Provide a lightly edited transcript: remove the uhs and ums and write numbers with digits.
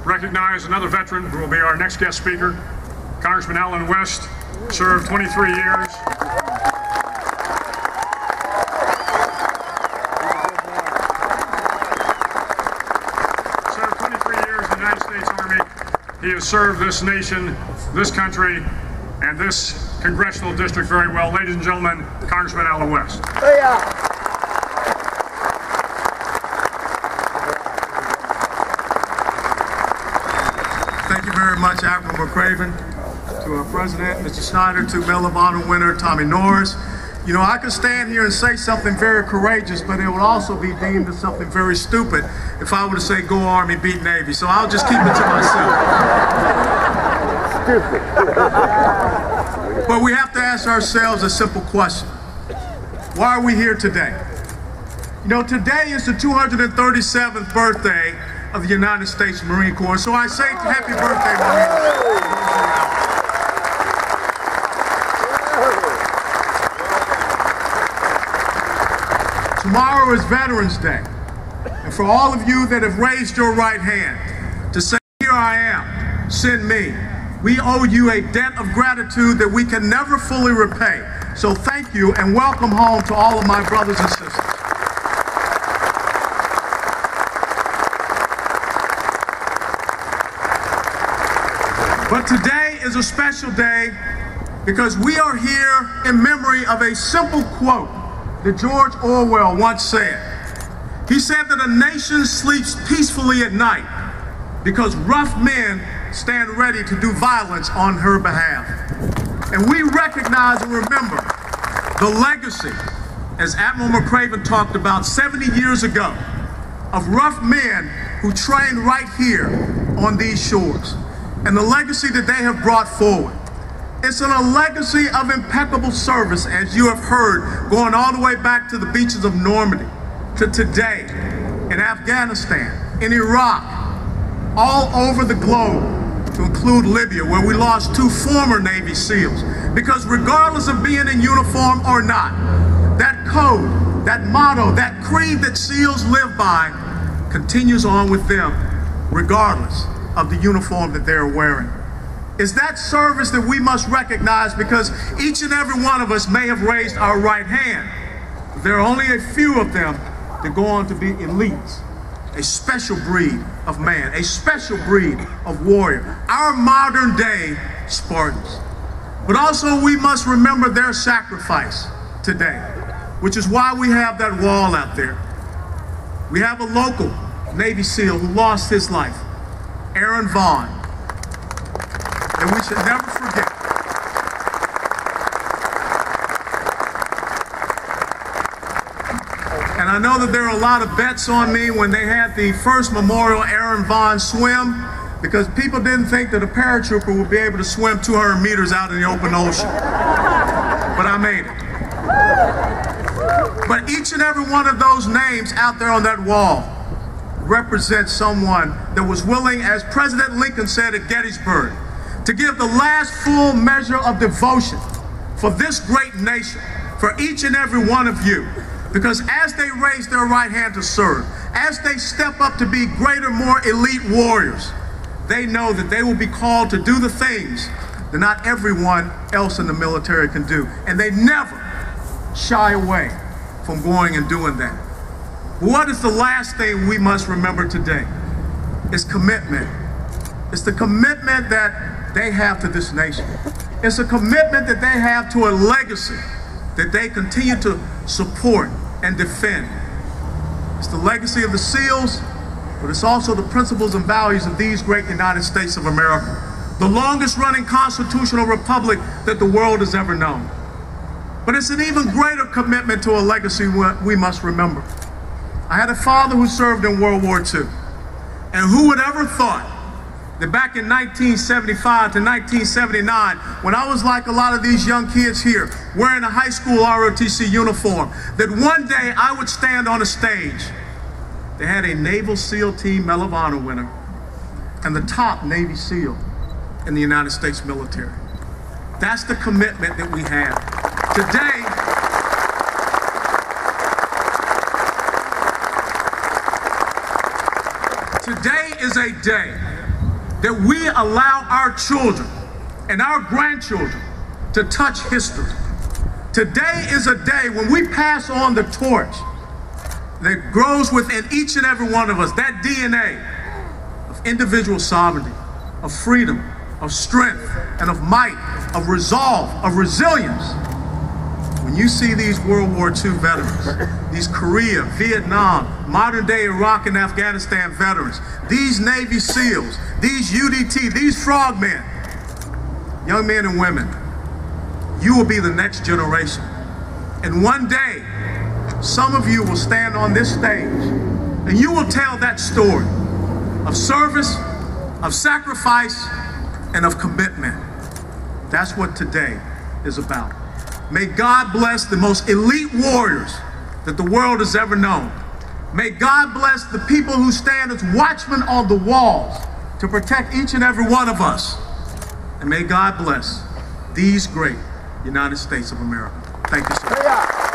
recognize another veteran who will be our next guest speaker. Congressman Allen West served 23 years. Served 23 years in the United States Army. He has served this nation, this country, and this congressional district very well. Ladies and gentlemen, Congressman Allen West. Thank you very much, Admiral McCraven, to our President, Mr. Snyder, to Medal of Honor winner Tommy Norris. You know, I could stand here and say something very courageous, but it would also be deemed as something very stupid if I were to say, go Army, beat Navy. So I'll just keep it to myself. Stupid. But we have to ask ourselves a simple question. Why are we here today? You know, today is the 237th birthday of the United States Marine Corps. So I say happy birthday, Marines. Tomorrow is Veterans Day. And for all of you that have raised your right hand to say, here I am, send me, we owe you a debt of gratitude that we can never fully repay. So thank you and welcome home to all of my brothers and sisters. But today is a special day because we are here in memory of a simple quote that George Orwell once said. He said that a nation sleeps peacefully at night because rough men stand ready to do violence on her behalf. And we recognize and remember the legacy, as Admiral McCraven talked about 70 years ago, of rough men who trained right here on these shores, and the legacy that they have brought forward. It's a legacy of impeccable service, as you have heard, going all the way back to the beaches of Normandy, to today, in Afghanistan, in Iraq, all over the globe, to include Libya, where we lost 2 former Navy SEALs. Because regardless of being in uniform or not, that code, that motto, that creed that SEALs live by continues on with them, regardless of the uniform that they're wearing. It's that service that we must recognize, because each and every one of us may have raised our right hand. But there are only a few of them that go on to be elites, a special breed of man, a special breed of warrior, our modern day Spartans. But also we must remember their sacrifice today, which is why we have that wall out there. We have a local Navy SEAL who lost his life, Aaron Vaughn, and we should never forget. And I know that there are a lot of bets on me when they had the first Memorial Aaron Vaughn swim, because people didn't think that a paratrooper would be able to swim 200 meters out in the open ocean. But I made it. But each and every one of those names out there on that wall represents someone that was willing, as President Lincoln said at Gettysburg, to give the last full measure of devotion for this great nation, for each and every one of you. Because as they raise their right hand to serve, as they step up to be greater, more elite warriors, they know that they will be called to do the things that not everyone else in the military can do. And they never shy away from going and doing that. What is the last thing we must remember today? It's commitment. It's the commitment that they have to this nation. It's a commitment that they have to a legacy that they continue to support and defend. It's the legacy of the SEALs, but it's also the principles and values of these great United States of America, the longest running constitutional republic that the world has ever known. But it's an even greater commitment to a legacy we must remember. I had a father who served in World War II, and who would ever thought that back in 1975 to 1979, when I was like a lot of these young kids here, wearing a high school ROTC uniform, that one day I would stand on a stage that had a Naval SEAL Team Medal of Honor winner and the top Navy SEAL in the United States military. That's the commitment that we have. Today is a day that we allow our children and our grandchildren to touch history. Today is a day when we pass on the torch that grows within each and every one of us, that DNA of individual sovereignty, of freedom, of strength, and of might, of resolve, of resilience. When you see these World War II veterans, these Korea, Vietnam, modern day Iraq and Afghanistan veterans, these Navy SEALs, these UDT, these frogmen, young men and women, you will be the next generation. And one day, some of you will stand on this stage and you will tell that story of service, of sacrifice, and of commitment. That's what today is about. May God bless the most elite warriors that the world has ever known. May God bless the people who stand as watchmen on the walls to protect each and every one of us. And may God bless these great United States of America. Thank you, sir.